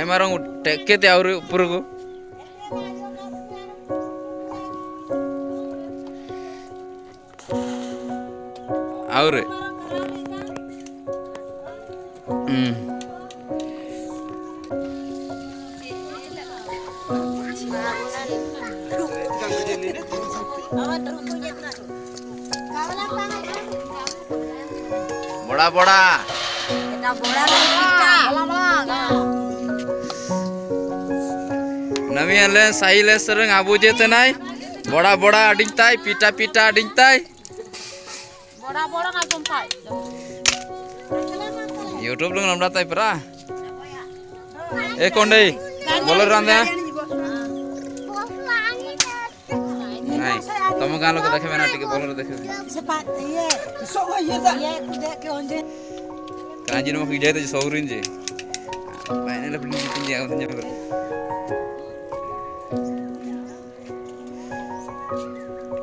marong teke te auri purugu. Aure. Bora bora. Nami ale sahile sereng abu je tenai. Bora bora ading tai, pita pita ading tai. Bora bora na jumpai. YouTube lu namda tai pera. Kondei. Boleh randa. Nai. Kamu kan lo kita kemana tiga boleh dekhe. Sepat ye. Soga ye da. Ye kude ke onje. Kanji nama kerja itu saurin je. Mainnya lebih tinggi aku tanya ber.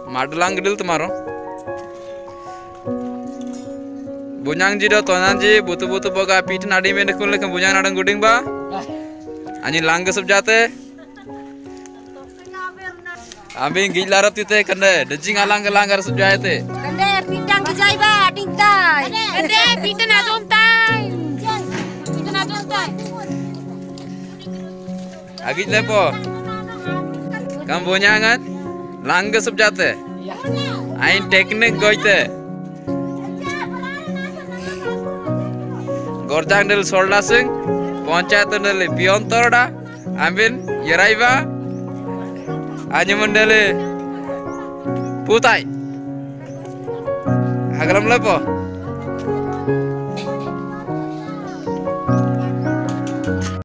Madulang gedil tomorrow. Bunyang ji do tonan ji butu butu boga pit nadi में देखो लेकिन बुnyang nadang guding ba. Ani lang सब जाते. Ambil gila rap tite kende, dejing alang langgar सब जाए थे. Kende pitang ke jai ba ading tai. Kende pitan ajom tai. Pitan ajom tai. Agit lepo. Kam bunyangan lang सब जाते. Ain teknik goite. Gorjang del solda sing, panchayat del pion torda, amin yeraiba, anjuman del putai, agalam lepo.